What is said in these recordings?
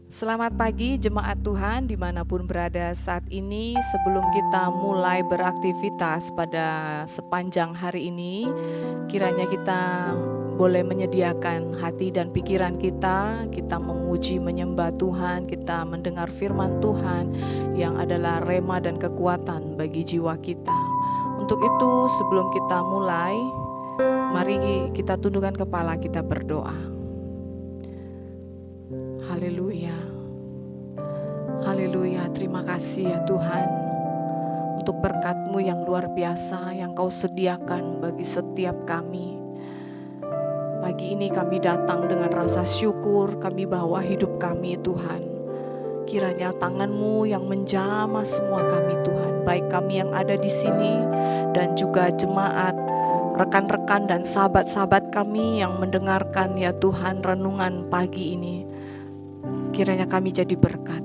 Selamat pagi jemaat Tuhan dimanapun berada saat ini. Sebelum kita mulai beraktivitas pada sepanjang hari ini, kiranya kita boleh menyediakan hati dan pikiran kita memuji menyembah Tuhan, kita mendengar firman Tuhan yang adalah rema dan kekuatan bagi jiwa kita. Untuk itu sebelum kita mulai, mari kita tundukkan kepala, kita berdoa. Haleluya. Haleluya, terima kasih ya Tuhan untuk berkat-Mu yang luar biasa yang Kau sediakan bagi setiap kami. Pagi ini kami datang dengan rasa syukur, kami bawa hidup kami Tuhan. Kiranya tangan-Mu yang menjamah semua kami Tuhan, baik kami yang ada di sini dan juga jemaat, rekan-rekan dan sahabat-sahabat kami yang mendengarkan ya Tuhan renungan pagi ini. Kiranya kami jadi berkat.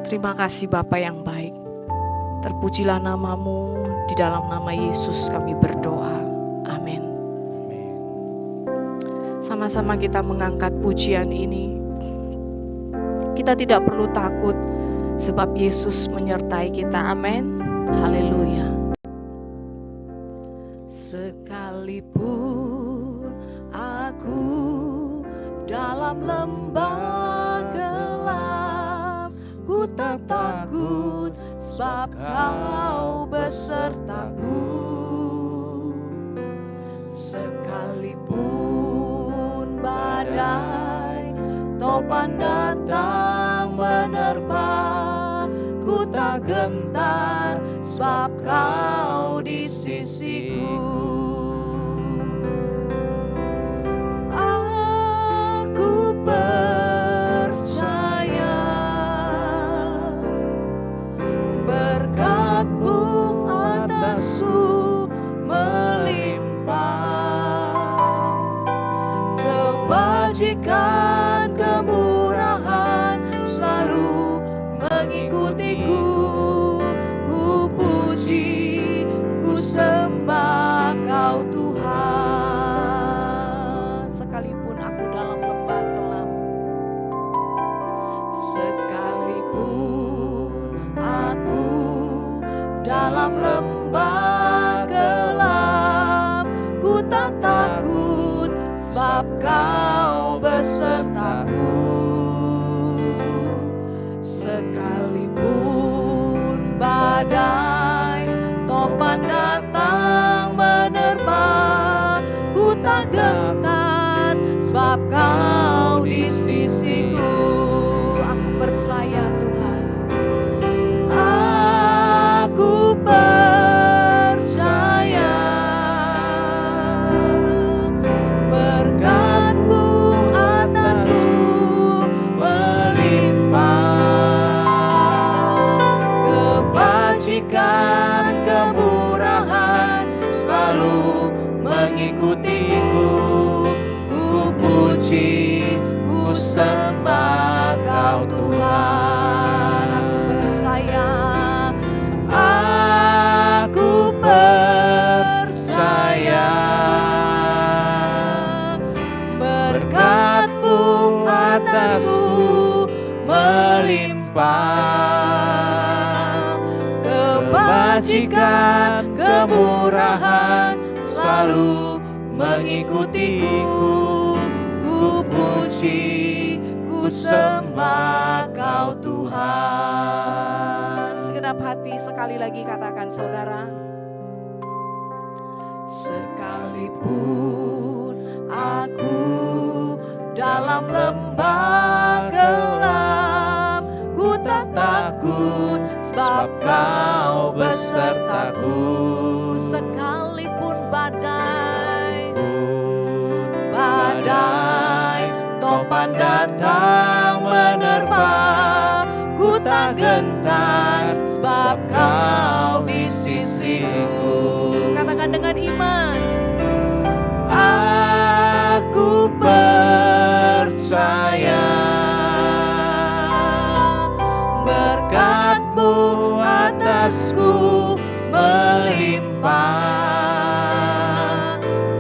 Terima kasih Bapa yang baik. Terpujilah nama-Mu, di dalam nama Yesus kami berdoa. Amin. Sama-sama kita mengangkat pujian ini. Kita tidak perlu takut sebab Yesus menyertai kita. Amin. Haleluya. Sekalipun aku dalam lembah gelap, ku tak takut sebab Kau besertaku. Sekalipun badai topan datang menerpa, ku tak gentar sebab Kau di sisiku. Kebajikan, kemurahan selalu mengikutiku. Ku puji, ku sembah Kau Tuhan. Sekalipun aku dalam lembah kelam, sekalipun aku dalam lembah gelap, ku tak takut sebab Kau besertaku. Sekalipun badai topan datang menerpa, ku tak gentar sebab Kau di sisiku. Aku percaya Tuhan. Aku percaya kemurahan selalu mengikutiku. Ku puji, ku sembah Kau Tuhan. Aku percaya, aku percaya berkat-Mu atasku melimpah. Kebajikan, kemurahan selalu mengikutiku. Ku puji, ku sembah Kau Tuhan. Segenap hati sekali lagi katakan saudara. Sekalipun aku dalam lembah gelap, ku tak takut sebab Kau besertaku. Sekalipun badai topan datang menerpa, ku tak gentar sebab Kau di sisiku. Katakan dengan iman. Aku percaya berkat-Mu atasku melimpah.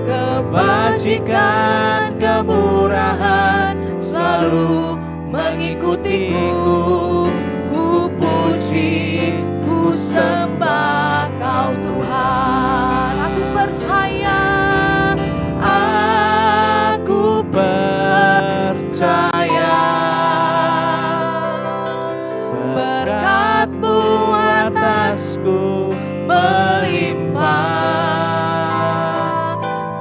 Kebajikan, kemurahan selalu mengikutiku. ku puji, ku sembah Kau Tuhan. Aku percaya, aku percaya, berkat-Mu atasku melimpah,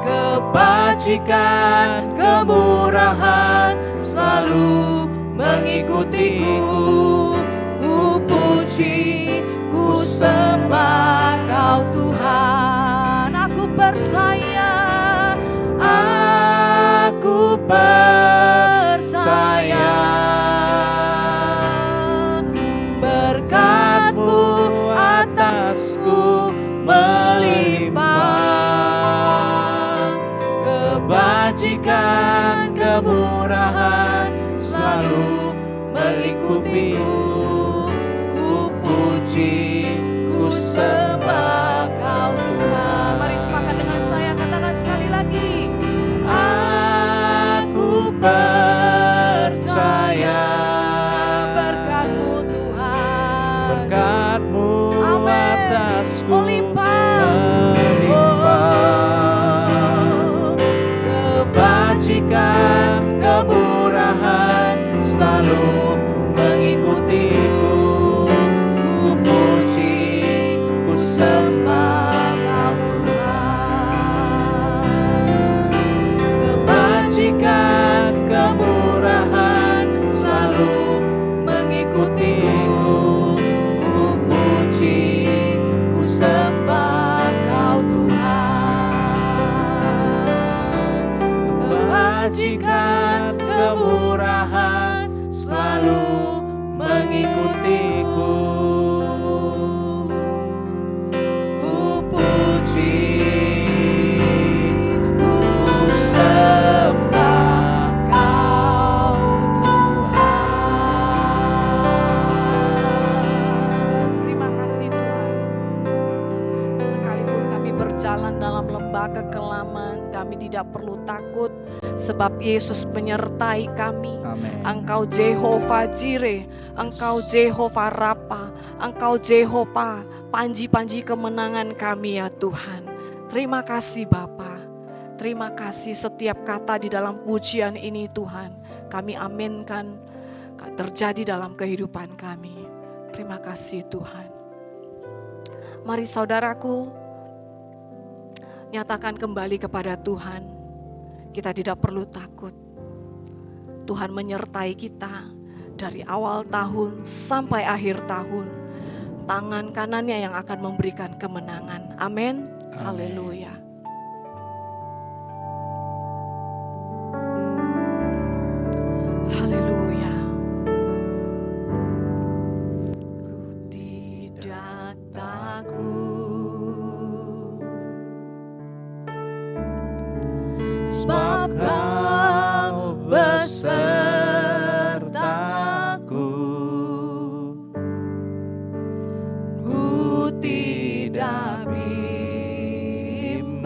kebajikan, kemurahan selalu mengikutiku. Ku puji, ku sembah Kau Tuhan. Aku percaya, aku percaya, berkat-Mu atasku melimpah, kebajikan, kemurahan selalu mengikutiku. Ku puji, ku sembah Kau Tuhan. Mari sepakat dengan saya, katakan sekali lagi. Aku percaya, berkat-Mu Tuhan, berkat-Mu atasku melimpah, kebajikan, kemurahan selalu mengikutiku. Ku puji, ku sembah Kau Tuhan, kebajikan, kemurahan selalu mengikutiku. Ku puji, ku sembah Kau Tuhan, kebajikan, kemurahan selalu mengikutiku. Ku puji, ku sembah Kau Tuhan. Terima kasih Tuhan. Sekalipun kami berjalan dalam lembah kekelaman, kami tidak perlu takut, sebab Yesus menyertai kami. Amin. Engkau Jehovah Jireh, Engkau Jehovah Rafa, Engkau Jehovah panji-panji kemenangan kami ya Tuhan. Terima kasih Bapa. Terima kasih setiap kata di dalam pujian ini Tuhan. Kami aminkan terjadi dalam kehidupan kami. Terima kasih Tuhan. Mari saudaraku, nyatakan kembali kepada Tuhan. Kita tidak perlu takut. Tuhan menyertai kita dari awal tahun sampai akhir tahun. Tangan kanannya yang akan memberikan kemenangan. Amin. Haleluya. Haleluya. Ku tidak takut, sebab Kau besertaku. Ku tidak bimbang,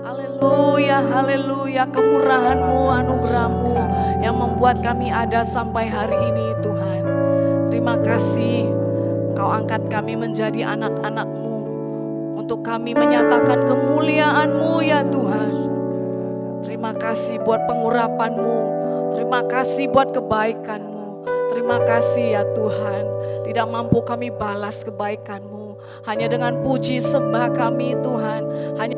Haleluya, haleluya, kemurahan-Mu, anugerah-Mu yang membuat kami ada sampai hari ini Tuhan. Terima kasih Engkau angkat kami menjadi anak-anak-Mu untuk kami menyatakan kemuliaan-Mu ya Tuhan. Terima kasih buat pengurapan-Mu, terima kasih buat kebaikan-Mu, terima kasih ya Tuhan. Tidak mampu kami balas kebaikan-Mu, hanya dengan puji sembah kami Tuhan, hanya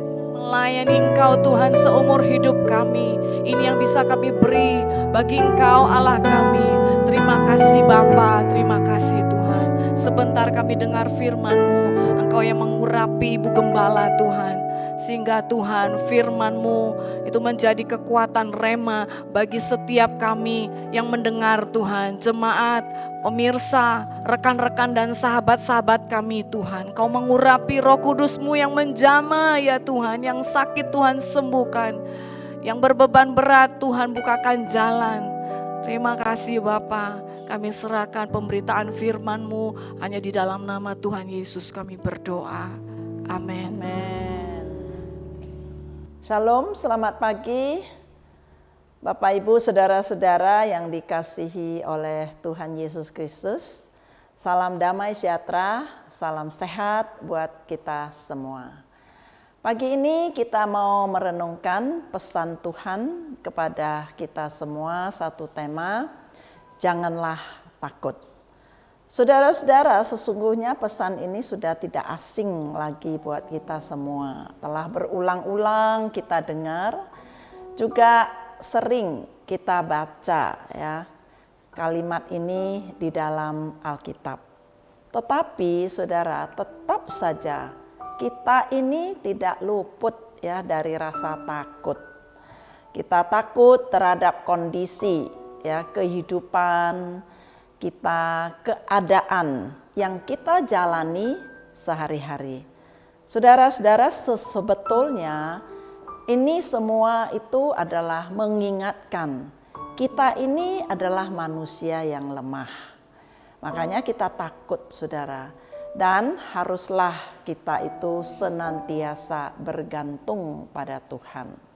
melayani Engkau Tuhan seumur hidup kami. Ini yang bisa kami beri bagi Engkau Allah kami. Terima kasih Bapa, terima kasih Tuhan. Sebentar kami dengar firman-Mu, Engkau yang mengurapi Ibu Gembala Tuhan. Sehingga Tuhan firman-Mu itu menjadi kekuatan rema bagi setiap kami yang mendengar Tuhan. Jemaat, pemirsa, rekan-rekan dan sahabat-sahabat kami Tuhan. Kau mengurapi Roh Kudus-Mu yang menjamah ya Tuhan. Yang sakit Tuhan sembuhkan. Yang berbeban berat Tuhan bukakan jalan. Terima kasih Bapa. Kami serahkan pemberitaan firman-Mu hanya di dalam nama Tuhan Yesus kami berdoa. Amin. Shalom, selamat pagi Bapak Ibu Saudara-saudara yang dikasihi oleh Tuhan Yesus Kristus. Salam damai sejahtera, salam sehat buat kita semua. Pagi ini kita mau merenungkan pesan Tuhan kepada kita semua, satu tema, janganlah takut. Saudara-saudara, sesungguhnya pesan ini sudah tidak asing lagi buat kita semua. Telah berulang-ulang kita dengar, juga sering kita baca ya kalimat ini di dalam Alkitab. Tetapi saudara, tetap saja kita ini tidak luput ya dari rasa takut. Kita takut terhadap kondisi ya kehidupan kita, keadaan yang kita jalani sehari-hari. Saudara-saudara, sebetulnya ini semua itu adalah mengingatkan kita ini adalah manusia yang lemah. Makanya kita takut saudara, dan haruslah kita itu senantiasa bergantung pada Tuhan.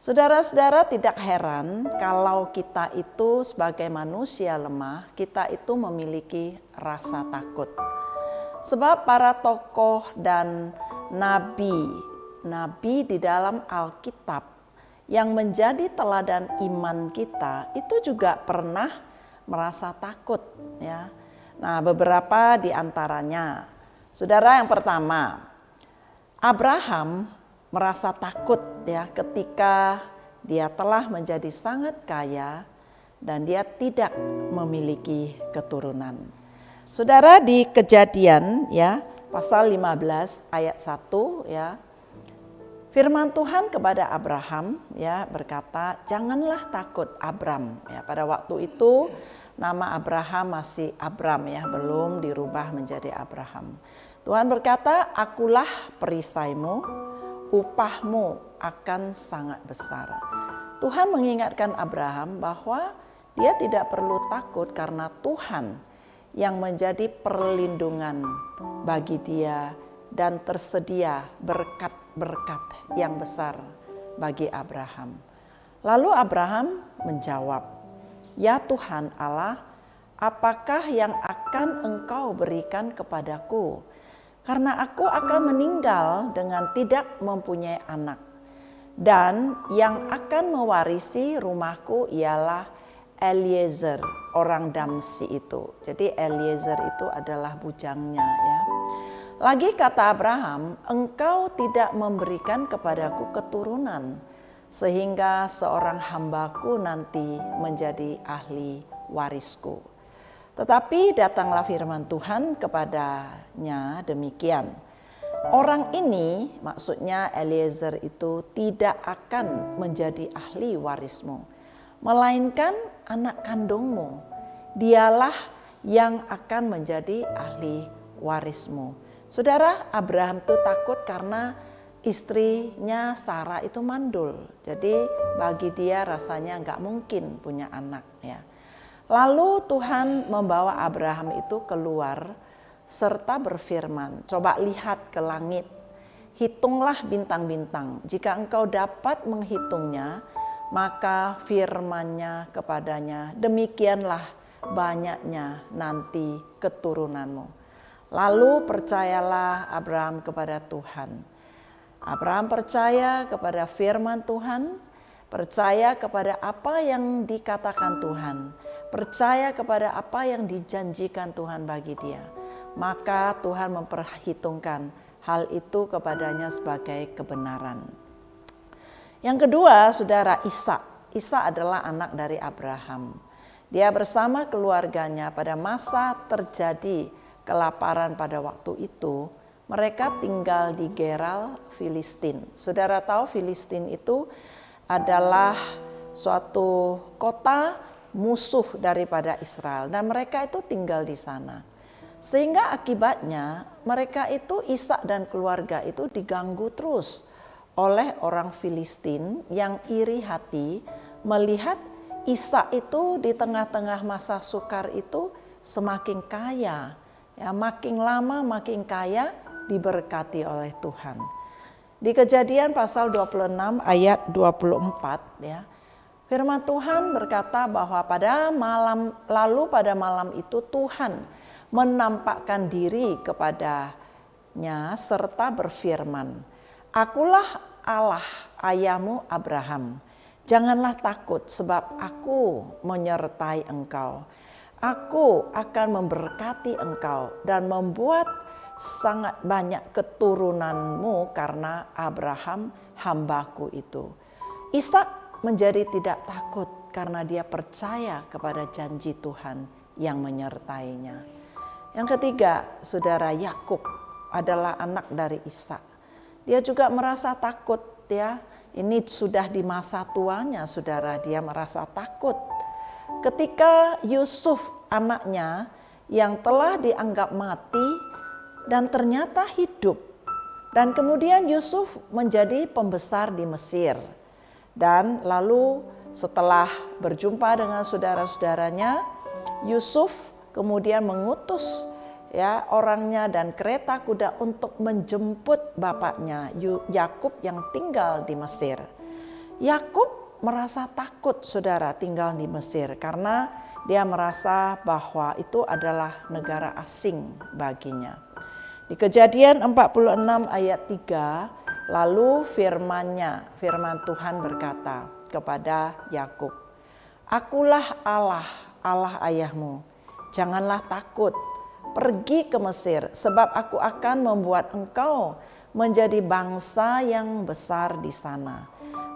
Saudara-saudara, tidak heran kalau kita itu sebagai manusia lemah, kita itu memiliki rasa takut. Sebab para tokoh dan nabi di dalam Alkitab yang menjadi teladan iman kita itu juga pernah merasa takut ya. Nah, beberapa di antaranya. Saudara, yang pertama, Abraham merasa takut ya ketika dia telah menjadi sangat kaya dan dia tidak memiliki keturunan. Saudara, di Kejadian ya pasal 15 ayat 1 ya. Firman Tuhan kepada Abraham ya berkata, "Janganlah takut Abram." Ya, pada waktu itu nama Abraham masih Abram ya, belum dirubah menjadi Abraham. Tuhan berkata, "Akulah perisaimu, upahmu akan sangat besar." Tuhan mengingatkan Abraham bahwa dia tidak perlu takut karena Tuhan yang menjadi perlindungan bagi dia dan tersedia berkat-berkat yang besar bagi Abraham. Lalu Abraham menjawab, "Ya Tuhan Allah, apakah yang akan Engkau berikan kepadaku? Karena aku akan meninggal dengan tidak mempunyai anak. Dan yang akan mewarisi rumahku ialah Eliezer, orang Damsi itu." Jadi Eliezer itu adalah bujangnya ya. Lagi kata Abraham, "Engkau tidak memberikan kepadaku keturunan, sehingga seorang hambaku nanti menjadi ahli warisku." Tetapi datanglah firman Tuhan kepadanya demikian, "Orang ini," maksudnya Eliezer itu, "tidak akan menjadi ahli warismu, melainkan anak kandungmu. Dialah yang akan menjadi ahli warismu." Saudara, Abraham itu takut karena istrinya Sarah itu mandul. Jadi bagi dia rasanya nggak mungkin punya anak ya. Lalu Tuhan membawa Abraham itu keluar serta berfirman, "Coba lihat ke langit, hitunglah bintang-bintang. Jika engkau dapat menghitungnya, maka firman-Nya kepadanya, demikianlah banyaknya nanti keturunanmu. Lalu percayalah Abraham kepada Tuhan. Abraham percaya kepada firman Tuhan, percaya kepada apa yang dikatakan Tuhan, percaya kepada apa yang dijanjikan Tuhan bagi dia. Maka Tuhan memperhitungkan hal itu kepadanya sebagai kebenaran. Yang kedua, saudara, Ishak. Ishak adalah anak dari Abraham. Dia bersama keluarganya pada masa terjadi kelaparan pada waktu itu, mereka tinggal di Gerar, Filistin. Saudara tahu Filistin itu adalah suatu kota musuh daripada Israel dan mereka itu tinggal di sana. Sehingga akibatnya mereka itu, Ishak dan keluarga itu diganggu terus oleh orang Filistin yang iri hati melihat Ishak itu di tengah-tengah masa sukar itu semakin kaya. Ya, makin lama makin kaya, diberkati oleh Tuhan. Di Kejadian pasal 26 ayat 24 ya. Firman Tuhan berkata bahwa pada malam itu Tuhan menampakkan diri kepadanya serta berfirman, "Akulah Allah ayahmu Abraham. Janganlah takut sebab aku menyertai engkau. Aku akan memberkati engkau dan membuat sangat banyak keturunanmu karena Abraham hambaku itu." Ishak menjadi tidak takut karena dia percaya kepada janji Tuhan yang menyertainya. Yang ketiga, saudara, Yakub adalah anak dari Ishak. Dia juga merasa takut ya. Ini sudah di masa tuanya, saudara, dia merasa takut. Ketika Yusuf anaknya yang telah dianggap mati dan ternyata hidup. Dan kemudian Yusuf menjadi pembesar di Mesir. Dan lalu setelah berjumpa dengan saudara-saudaranya, Yusuf kemudian mengutus ya orangnya dan kereta kuda untuk menjemput bapaknya Yakub yang tinggal di Mesir. Yakub merasa takut, saudara, tinggal di Mesir karena dia merasa bahwa itu adalah negara asing baginya. Di Kejadian 46 ayat 3, lalu firman Tuhan berkata kepada Yakub, "Akulah Allah ayahmu. Janganlah takut, pergi ke Mesir, sebab aku akan membuat engkau menjadi bangsa yang besar di sana.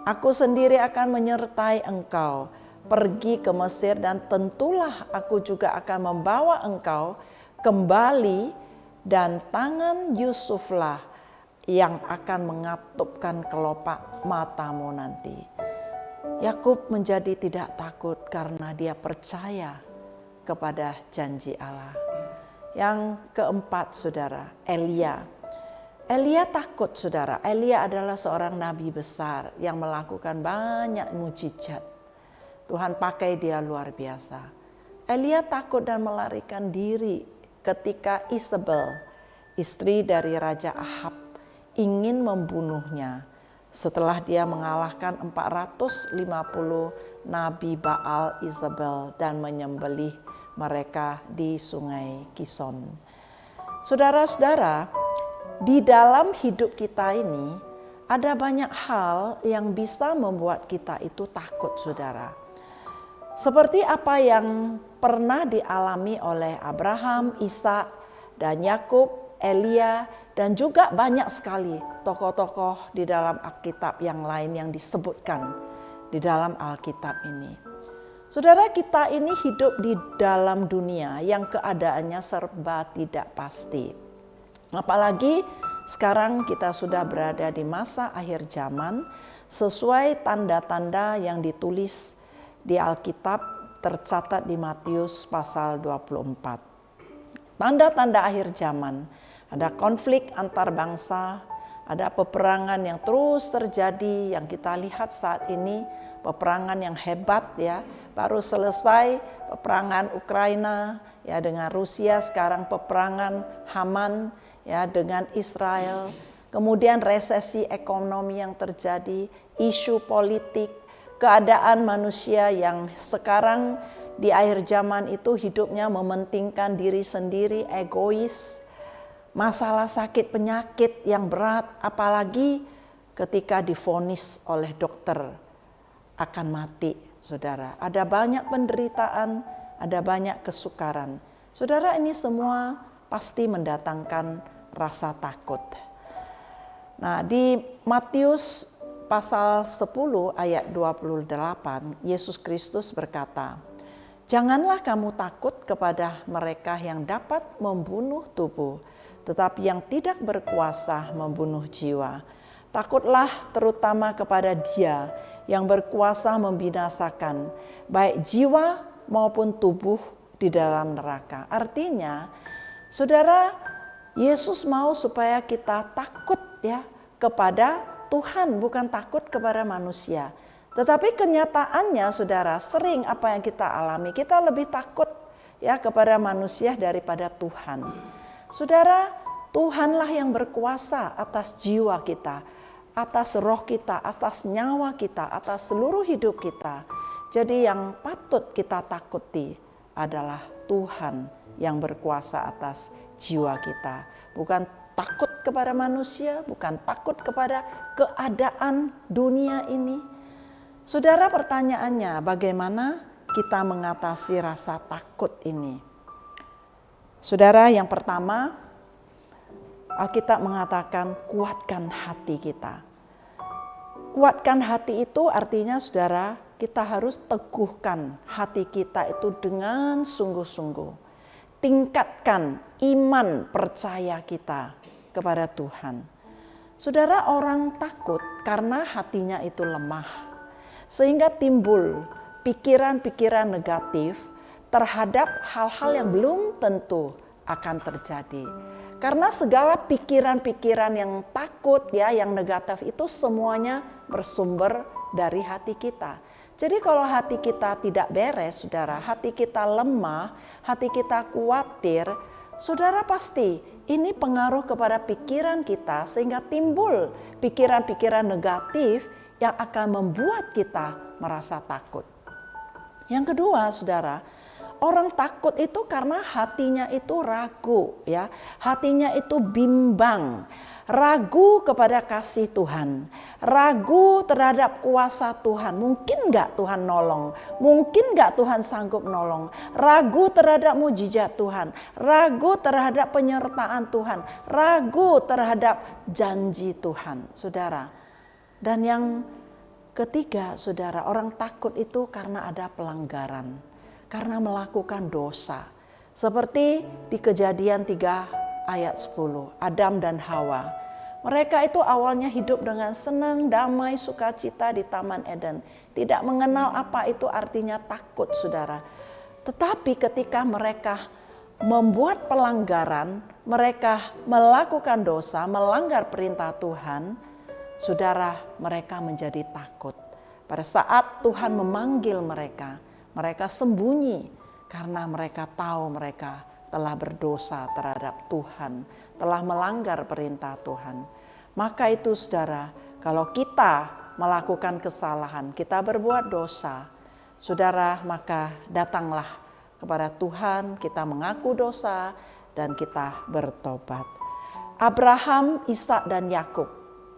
Aku sendiri akan menyertai engkau. Pergi ke Mesir dan tentulah aku juga akan membawa engkau kembali dan tangan Yusuflah yang akan mengatupkan kelopak matamu nanti." Yakub menjadi tidak takut karena dia percaya kepada janji Allah. Yang keempat, saudara, Elia. Elia takut, saudara. Elia adalah seorang nabi besar yang melakukan banyak mujizat. Tuhan pakai dia luar biasa. Elia takut dan melarikan diri ketika Isabel, istri dari Raja Ahab, ingin membunuhnya setelah dia mengalahkan 450 nabi Baal Isabel dan menyembelih mereka di Sungai Kison. Saudara-saudara, di dalam hidup kita ini ada banyak hal yang bisa membuat kita itu takut, saudara. Seperti apa yang pernah dialami oleh Abraham, Ishak, dan Yakub, Elia, dan juga banyak sekali tokoh-tokoh di dalam Alkitab yang lain yang disebutkan di dalam Alkitab ini. Saudara, kita ini hidup di dalam dunia yang keadaannya serba tidak pasti. Apalagi sekarang kita sudah berada di masa akhir zaman sesuai tanda-tanda yang ditulis di Alkitab tercatat di Matius pasal 24. Tanda-tanda akhir zaman, ada konflik antar bangsa, ada peperangan yang terus terjadi yang kita lihat saat ini, peperangan yang hebat ya. Baru selesai peperangan Ukraina ya dengan Rusia, sekarang peperangan Haman ya dengan Israel. kemudian resesi ekonomi yang terjadi, isu politik, keadaan manusia yang sekarang di akhir zaman itu hidupnya mementingkan diri sendiri, egois, masalah sakit penyakit yang berat, apalagi ketika divonis oleh dokter akan mati, saudara. Ada banyak penderitaan, ada banyak kesukaran. Saudara, ini semua pasti mendatangkan rasa takut. Nah, di Matius pasal 10 ayat 28, Yesus Kristus berkata, "Janganlah kamu takut kepada mereka yang dapat membunuh tubuh, tetapi yang tidak berkuasa membunuh jiwa. Takutlah terutama kepada Dia yang berkuasa membinasakan baik jiwa maupun tubuh di dalam neraka." Artinya, saudara, Yesus mau supaya kita takut ya kepada Tuhan, bukan takut kepada manusia. Tetapi kenyataannya, saudara, sering apa yang kita alami, kita lebih takut ya kepada manusia daripada Tuhan. Saudara, Tuhanlah yang berkuasa atas jiwa kita, atas roh kita, atas nyawa kita, atas seluruh hidup kita. Jadi yang patut kita takuti adalah Tuhan yang berkuasa atas jiwa kita. Bukan takut kepada manusia, bukan takut kepada keadaan dunia ini. Saudara, pertanyaannya, bagaimana kita mengatasi rasa takut ini? Saudara, yang pertama, Alkitab mengatakan kuatkan hati kita. Kuatkan hati itu artinya, saudara, kita harus teguhkan hati kita itu dengan sungguh-sungguh. Tingkatkan iman percaya kita kepada Tuhan. Saudara, orang takut karena hatinya itu lemah. Sehingga timbul pikiran-pikiran negatif terhadap hal-hal yang belum tentu akan terjadi. Karena segala pikiran-pikiran yang takut ya, yang negatif itu semuanya bersumber dari hati kita. Jadi kalau hati kita tidak beres, saudara, hati kita lemah, hati kita khawatir, saudara, pasti ini pengaruh kepada pikiran kita sehingga timbul pikiran-pikiran negatif yang akan membuat kita merasa takut. Yang kedua, saudara, orang takut itu karena hatinya itu ragu ya, hatinya itu bimbang, ragu kepada kasih Tuhan, ragu terhadap kuasa Tuhan. Mungkin gak Tuhan nolong, mungkin gak Tuhan sanggup nolong, ragu terhadap mujizat Tuhan, ragu terhadap penyertaan Tuhan, ragu terhadap janji Tuhan, saudara. Dan yang ketiga, saudara, orang takut itu karena ada pelanggaran, karena melakukan dosa. Seperti di Kejadian 3 ayat 10, Adam dan Hawa. Mereka itu awalnya hidup dengan senang, damai, sukacita di Taman Eden. Tidak mengenal apa itu artinya takut, saudara. Tetapi ketika mereka membuat pelanggaran, mereka melakukan dosa, melanggar perintah Tuhan, saudara, mereka menjadi takut. Pada saat Tuhan memanggil mereka, mereka sembunyi karena mereka tahu mereka telah berdosa terhadap Tuhan, telah melanggar perintah Tuhan. Maka itu, saudara, kalau kita melakukan kesalahan, kita berbuat dosa, saudara, maka datanglah kepada Tuhan, kita mengaku dosa dan kita bertobat. Abraham, Ishak dan Yakub,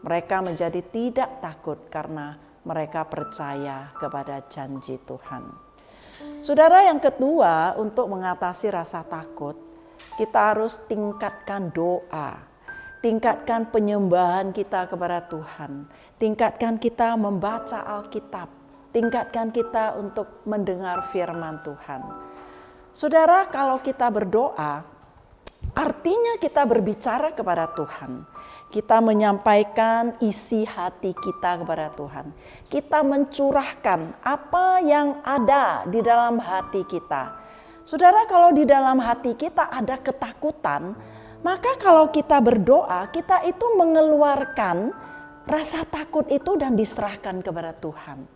mereka menjadi tidak takut karena mereka percaya kepada janji Tuhan. Saudara, yang kedua, untuk mengatasi rasa takut, kita harus tingkatkan doa. Tingkatkan penyembahan kita kepada Tuhan. Tingkatkan kita membaca Alkitab. Tingkatkan kita untuk mendengar firman Tuhan. Saudara, kalau kita berdoa, artinya kita berbicara kepada Tuhan. Kita menyampaikan isi hati kita kepada Tuhan. Kita mencurahkan apa yang ada di dalam hati kita. Saudara, kalau di dalam hati kita ada ketakutan, maka kalau kita berdoa, kita itu mengeluarkan rasa takut itu dan diserahkan kepada Tuhan.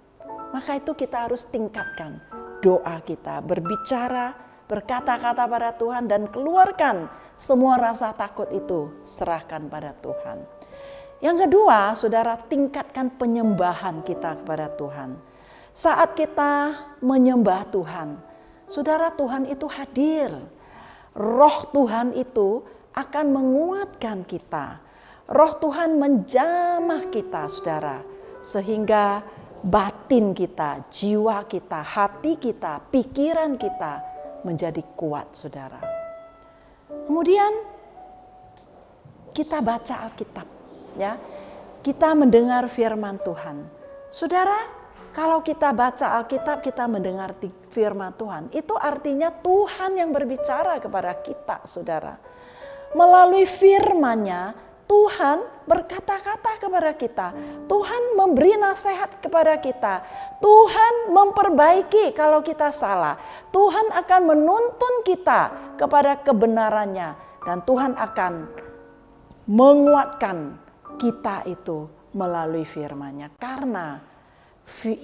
Maka itu kita harus tingkatkan doa kita, berbicara, berkata-kata pada Tuhan dan keluarkan semua rasa takut itu, serahkan pada Tuhan. Yang kedua, saudara, tingkatkan penyembahan kita kepada Tuhan. Saat kita menyembah Tuhan, saudara, Tuhan itu hadir. Roh Tuhan itu akan menguatkan kita. Roh Tuhan menjamah kita, saudara. Sehingga batin kita, jiwa kita, hati kita, pikiran kita menjadi kuat, saudara. Kemudian kita baca Alkitab, ya. Kita mendengar firman Tuhan. Saudara, kalau kita baca Alkitab, kita mendengar firman Tuhan, itu artinya Tuhan yang berbicara kepada kita, saudara. Melalui firman-Nya, Tuhan berkata-kata kepada kita. Tuhan memberi nasihat kepada kita. Tuhan memperbaiki kalau kita salah. Tuhan akan menuntun kita kepada kebenarannya. Dan Tuhan akan menguatkan kita itu melalui firman-Nya. Karena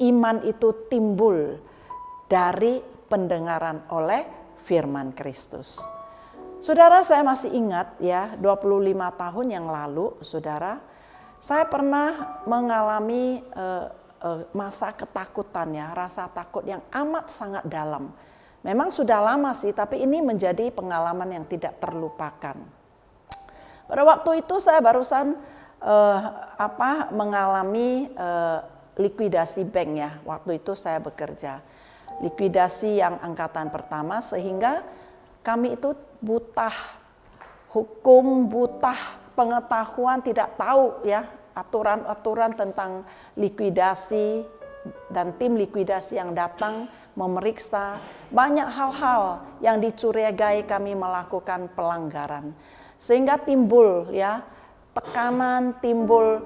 iman itu timbul dari pendengaran oleh firman Kristus. Saudara, saya masih ingat ya, 25 tahun yang lalu, saudara, saya pernah mengalami masa ketakutan ya, rasa takut yang amat sangat dalam. Memang sudah lama sih, tapi ini menjadi pengalaman yang tidak terlupakan. Pada waktu itu saya barusan mengalami likuidasi bank ya, waktu itu saya bekerja. Likuidasi yang angkatan pertama, sehingga kami itu buta hukum, buta pengetahuan, tidak tahu ya aturan-aturan tentang likuidasi, dan tim likuidasi yang datang memeriksa banyak hal-hal yang dicurigai kami melakukan pelanggaran. Sehingga timbul ya tekanan, timbul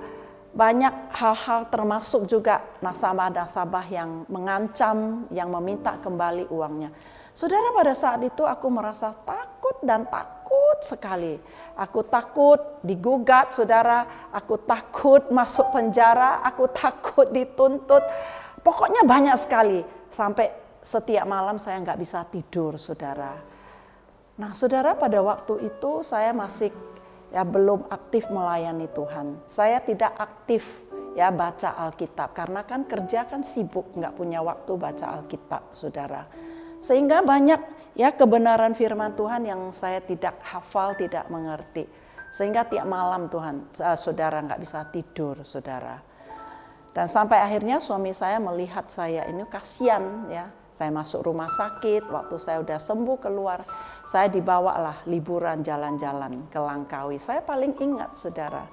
banyak hal-hal, termasuk juga nasabah-nasabah yang mengancam, yang meminta kembali uangnya. Saudara, pada saat itu aku merasa takut dan takut sekali. Aku takut digugat, saudara. Aku takut masuk penjara. Aku takut dituntut. Pokoknya banyak sekali. Sampai setiap malam saya nggak bisa tidur, saudara. Nah, saudara, pada waktu itu saya masih ya belum aktif melayani Tuhan. Saya tidak aktif ya baca Alkitab. Karena kan kerja kan sibuk, nggak punya waktu baca Alkitab, saudara. Sehingga banyak ya kebenaran firman Tuhan yang saya tidak hafal, tidak mengerti. Sehingga tiap malam saudara nggak bisa tidur, saudara. Dan sampai akhirnya suami saya melihat saya ini kasihan ya. Saya masuk rumah sakit, waktu saya udah sembuh keluar, saya dibawalah liburan jalan-jalan ke Langkawi. Saya paling ingat, saudara.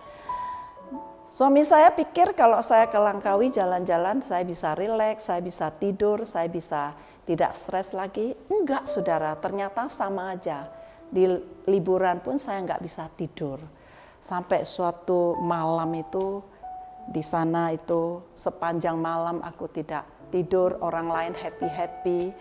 Suami saya pikir kalau saya ke Langkawi jalan-jalan, saya bisa rileks, saya bisa tidur, saya bisa tidak stres lagi. Enggak, saudara, ternyata sama aja. Di liburan pun saya enggak bisa tidur. Sampai suatu malam itu, di sana itu sepanjang malam aku tidak tidur, orang lain happy-happy.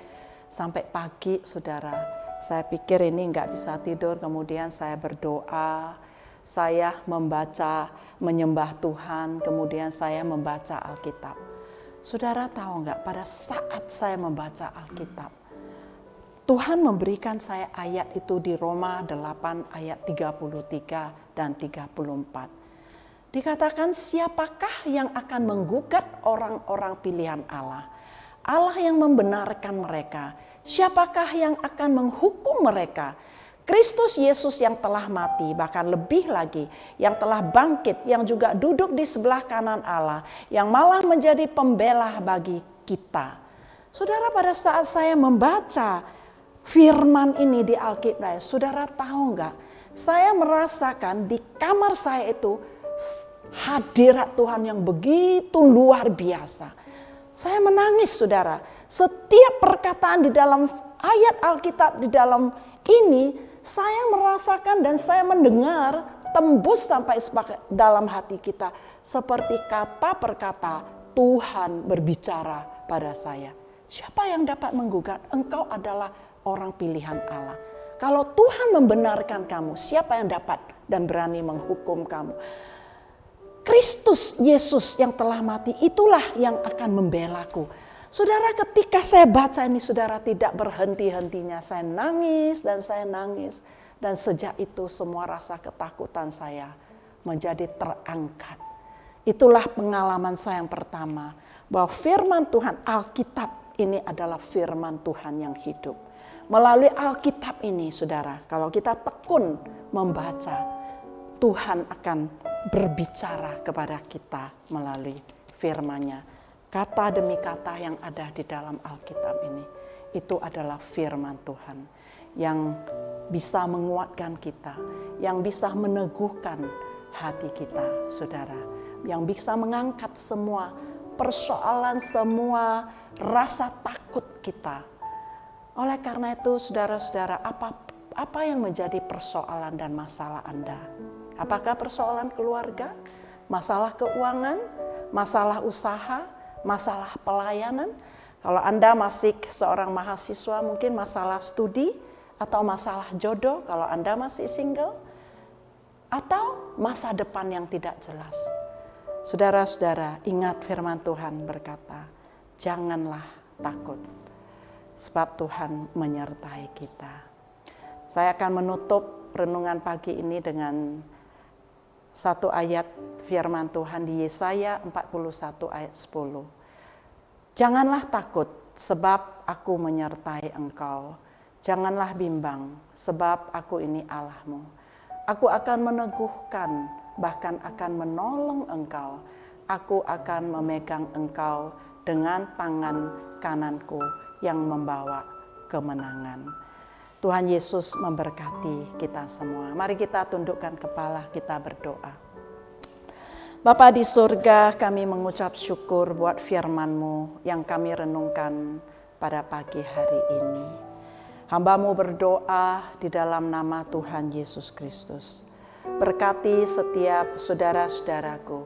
Sampai pagi, saudara, saya pikir ini enggak bisa tidur, kemudian saya berdoa, saya membaca, menyembah Tuhan, kemudian saya membaca Alkitab. Saudara tahu enggak, pada saat saya membaca Alkitab, Tuhan memberikan saya ayat itu di Roma 8 ayat 33 dan 34. Dikatakan, siapakah yang akan menggugat orang-orang pilihan Allah? Allah yang membenarkan mereka. Siapakah yang akan menghukum mereka? Kristus Yesus yang telah mati, bahkan lebih lagi yang telah bangkit, yang juga duduk di sebelah kanan Allah, yang malah menjadi pembela bagi kita. Saudara, pada saat saya membaca firman ini di Alkitab, saudara tahu enggak? Saya merasakan di kamar saya itu hadirat Tuhan yang begitu luar biasa. Saya menangis, saudara. Setiap perkataan di dalam ayat Alkitab di dalam ini, saya merasakan dan saya mendengar tembus sampai dalam hati kita. Seperti kata per kata Tuhan berbicara pada saya. Siapa yang dapat menggugat? Engkau adalah orang pilihan Allah. Kalau Tuhan membenarkan kamu, siapa yang dapat dan berani menghukum kamu? Kristus Yesus yang telah mati, itulah yang akan membelaku. Saudara, ketika saya baca ini, saudara, tidak berhenti-hentinya. Saya nangis dan saya nangis. Dan sejak itu semua rasa ketakutan saya menjadi terangkat. Itulah pengalaman saya yang pertama, bahwa firman Tuhan, Alkitab ini adalah firman Tuhan yang hidup. Melalui Alkitab ini, saudara, kalau kita tekun membaca, Tuhan akan berbicara kepada kita melalui firman-Nya. Kata demi kata yang ada di dalam Alkitab ini, itu adalah firman Tuhan yang bisa menguatkan kita, yang bisa meneguhkan hati kita, saudara, yang bisa mengangkat semua persoalan, semua rasa takut kita. Oleh karena itu, saudara-saudara, apa yang menjadi persoalan dan masalah Anda? Apakah persoalan keluarga, masalah keuangan, masalah usaha, masalah pelayanan? Kalau Anda masih seorang mahasiswa, mungkin masalah studi atau masalah jodoh kalau Anda masih single, atau masa depan yang tidak jelas. Saudara-saudara, ingat firman Tuhan berkata, janganlah takut, sebab Tuhan menyertai kita. Saya akan menutup renungan pagi ini dengan satu ayat firman Tuhan di Yesaya 41 ayat 10. Janganlah takut, sebab aku menyertai engkau. Janganlah bimbang, sebab aku ini Allahmu. Aku akan meneguhkan, bahkan akan menolong engkau. Aku akan memegang engkau dengan tangan kananku yang membawa kemenangan. Tuhan Yesus memberkati kita semua. Mari kita tundukkan kepala, kita berdoa. Bapa di surga, kami mengucap syukur buat firman-Mu yang kami renungkan pada pagi hari ini. Hamba-Mu berdoa di dalam nama Tuhan Yesus Kristus. Berkati setiap saudara-saudaraku,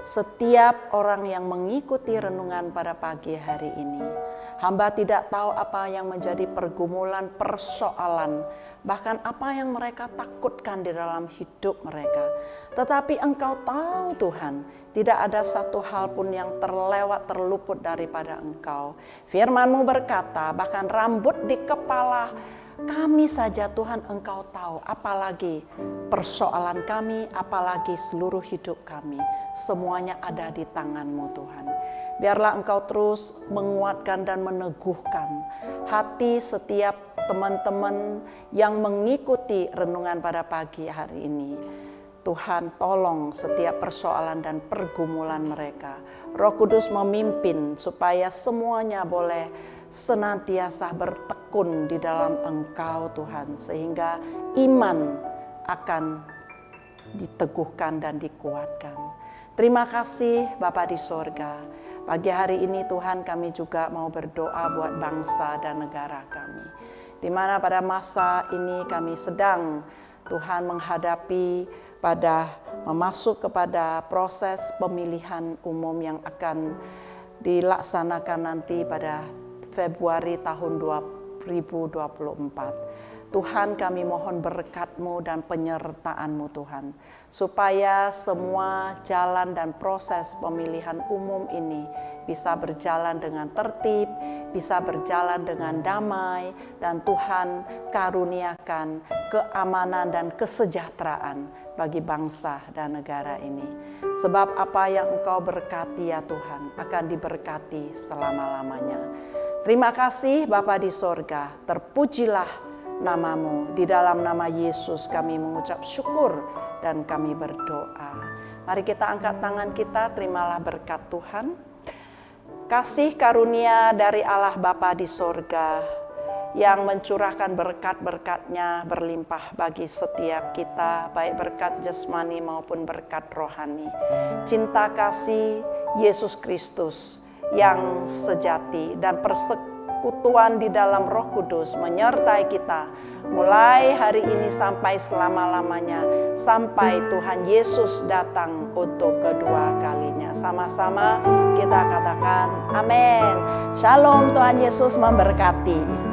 setiap orang yang mengikuti renungan pada pagi hari ini. Hamba tidak tahu apa yang menjadi pergumulan, persoalan, bahkan apa yang mereka takutkan di dalam hidup mereka. Tetapi Engkau tahu Tuhan, tidak ada satu hal pun yang terluput daripada Engkau. Firman-Mu berkata, bahkan rambut di kepala kami saja Tuhan Engkau tahu, apalagi persoalan kami, apalagi seluruh hidup kami. Semuanya ada di tangan-Mu Tuhan. Biarlah Engkau terus menguatkan dan meneguhkan hati setiap teman-teman yang mengikuti renungan pada pagi hari ini. Tuhan, tolong setiap persoalan dan pergumulan mereka. Roh Kudus memimpin supaya semuanya boleh senantiasa bertekun di dalam Engkau Tuhan, sehingga iman akan diteguhkan dan dikuatkan. Terima kasih Bapa di sorga. Pagi hari ini Tuhan, kami juga mau berdoa buat bangsa dan negara kami. Di mana pada masa ini kami sedang Tuhan menghadapi memasuk kepada proses pemilihan umum yang akan dilaksanakan nanti pada Februari tahun 2024. Tuhan, kami mohon berkat-Mu dan penyertaan-Mu Tuhan, supaya semua jalan dan proses pemilihan umum ini bisa berjalan dengan tertib, bisa berjalan dengan damai, dan Tuhan karuniakan keamanan dan kesejahteraan bagi bangsa dan negara ini. Sebab apa yang Engkau berkati ya Tuhan, akan diberkati selama-lamanya. Terima kasih Bapa di sorga, terpujilah nama-Mu. Di dalam nama Yesus kami mengucap syukur dan kami berdoa. Mari kita angkat tangan kita, terimalah berkat Tuhan. Kasih karunia dari Allah Bapa di sorga yang mencurahkan berkat-berkat-Nya berlimpah bagi setiap kita, baik berkat jasmani maupun berkat rohani. Cinta kasih Yesus Kristus yang sejati dan persekutuan di dalam Roh Kudus menyertai kita mulai hari ini sampai selama-lamanya, sampai Tuhan Yesus datang untuk kedua kalinya. Sama-sama kita katakan amin. Shalom, Tuhan Yesus memberkati.